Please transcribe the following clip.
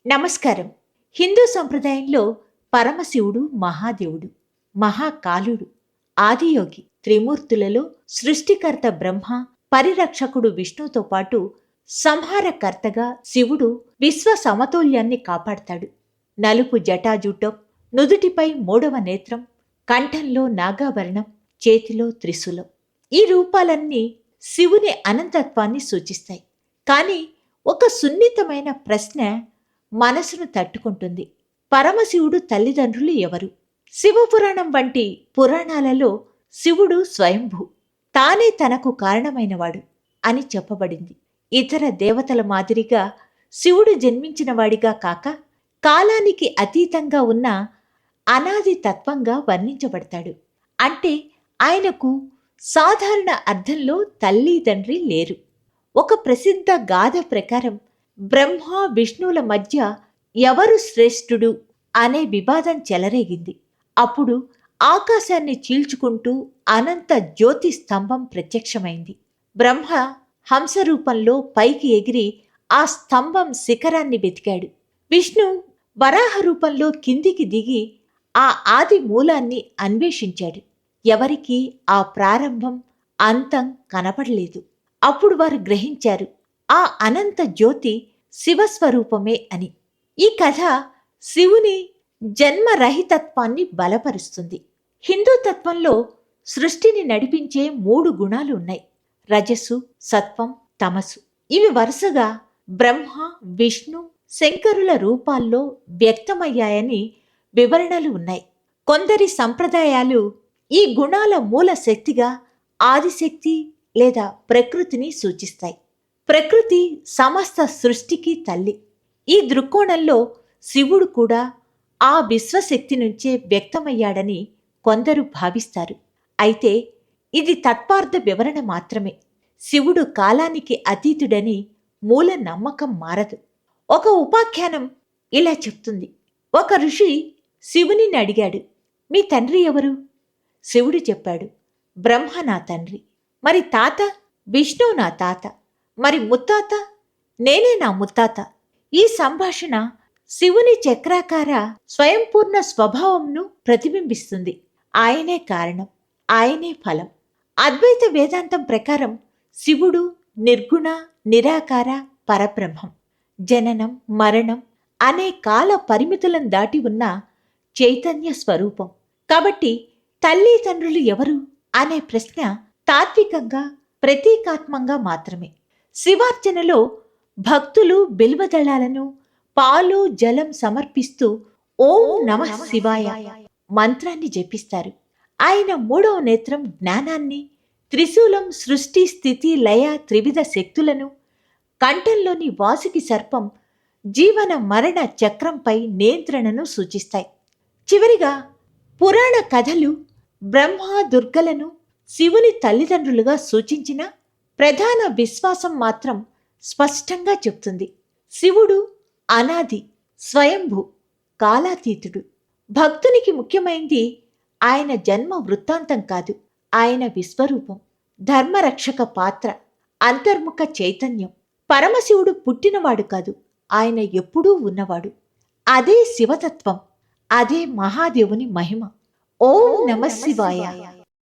నమస్కారం. హిందూ సంప్రదాయంలో పరమశివుడు మహాదేవుడు, మహాకాలుడు, ఆదియోగి, త్రిమూర్తులలో సృష్టికర్త బ్రహ్మ, పరిరక్షకుడు విష్ణుతో పాటు సంహారకర్తగా శివుడు విశ్వ సమతుల్యాన్ని కాపాడతాడు. నలుపు జటాజూటం, నుదుటిపై మూడవ నేత్రం, కంఠంలో నాగాభరణం, చేతిలో త్రిశూలం. ఈ రూపాలన్నీ శివుని అనంతత్వాన్ని సూచిస్తాయి. కానీ ఒక సున్నితమైన ప్రశ్న మనసును తట్టుకుంటుంది. పరమశివుడు తల్లిదండ్రులు ఎవరు? శివపురాణం వంటి పురాణాలలో శివుడు స్వయంభూ, తానే తనకు కారణమైనవాడు అని చెప్పబడింది. ఇతర దేవతల మాదిరిగా శివుడు జన్మించినవాడిగా కాక కాలానికి అతీతంగా ఉన్న అనాది తత్వంగా వర్ణించబడతాడు. అంటే ఆయనకు సాధారణ అర్థంలో తల్లి తండ్రి లేరు. ఒక ప్రసిద్ధ గాథ ప్రకారం బ్రహ్మ విష్ణువుల మధ్య ఎవరు శ్రేష్ఠుడు అనే వివాదం చెలరేగింది. అప్పుడు ఆకాశాన్ని చీల్చుకుంటూ అనంత జ్యోతి స్తంభం ప్రత్యక్షమైంది. బ్రహ్మ హంస రూపంలో పైకి ఎగిరి ఆ స్తంభం శిఖరాన్ని వెతికాడు. విష్ణు వరాహ రూపంలో కిందికి దిగి ఆ ఆది మూలాన్ని అన్వేషించాడు. ఎవరికీ ఆ ప్రారంభం అంతం కనపడలేదు. అప్పుడు వారు గ్రహించారు, ఆ అనంత జ్యోతి శివస్వరూపమే అని. ఈ కథ శివుని జన్మరహితత్వాన్ని బలపరుస్తుంది. హిందూ తత్వంలో సృష్టిని నడిపించే 3 గుణాలు ఉన్నాయి: రజస్సు, సత్వం, తమస్సు. ఇవి వరుసగా బ్రహ్మ, విష్ణు, శంకరుల రూపాల్లో వ్యక్తమయ్యాయని వివరణలు ఉన్నాయి. కొందరి సంప్రదాయాలు ఈ గుణాల మూల శక్తిగా ఆదిశక్తి లేదా ప్రకృతిని సూచిస్తాయి. ప్రకృతి సమస్త సృష్టికి తల్లి. ఈ దృక్కోణంలో శివుడు కూడా ఆ విశ్వశక్తి నుంచే వ్యక్తమయ్యాడని కొందరు భావిస్తారు. అయితే ఇది తత్వార్థ వివరణ మాత్రమే. శివుడు కాలానికి అతీతుడని మూల నమ్మకం మారదు. ఒక ఉపాఖ్యానం ఇలా చెప్తుంది: ఒక ఋషి శివునిని అడిగాడు, మీ తండ్రి ఎవరు? శివుడు చెప్పాడు, బ్రహ్మ నా తండ్రి. మరి తాత? విష్ణువు నా తాత. మరి ముత్తాత? నేనే నా ముత్తాత. ఈ సంభాషణ శివుని చక్రాకార స్వయంపూర్ణ స్వభావంను ప్రతిబింబిస్తుంది. ఆయనే కారణం, ఆయనే ఫలం. అద్వైత వేదాంతం ప్రకారం శివుడు నిర్గుణ, నిరాకార పరబ్రహ్మం. జననం, మరణం అనే కాల పరిమితులను దాటి ఉన్న చైతన్య స్వరూపం. కాబట్టి తల్లి తండ్రులు ఎవరు అనే ప్రశ్న తాత్వికంగా, ప్రతీకాత్మంగా మాత్రమే. శివార్చనలో భక్తులు బిల్వదళాలను, పాలు, జలం సమర్పిస్తూ ఓం నమః శివాయ మంత్రాన్ని జపిస్తారు. ఆయన 3వ నేత్రం జ్ఞానాన్ని, త్రిశూలం సృష్టి స్థితి లయ త్రివిధ శక్తులను, కంఠంలోని వాసుకి సర్పం జీవన మరణ చక్రంపై నియంత్రణను సూచిస్తాయి. చివరిగా పురాణ కథలు బ్రహ్మ దుర్గలను శివుని తల్లిదండ్రులుగా సూచించిన ప్రధాన విశ్వాసం మాత్రం స్పష్టంగా చెప్తుంది: శివుడు అనాది, స్వయంభూ, కాలాతీతుడు. భక్తునికి ముఖ్యమైంది ఆయన జన్మ వృత్తాంతం కాదు, ఆయన విశ్వరూపం, ధర్మరక్షక పాత్ర, అంతర్ముఖ చైతన్యం. పరమశివుడు పుట్టినవాడు కాదు, ఆయన ఎప్పుడూ ఉన్నవాడు. అదే శివతత్వం, అదే మహాదేవుని మహిమ. ఓం నమః శివాయ.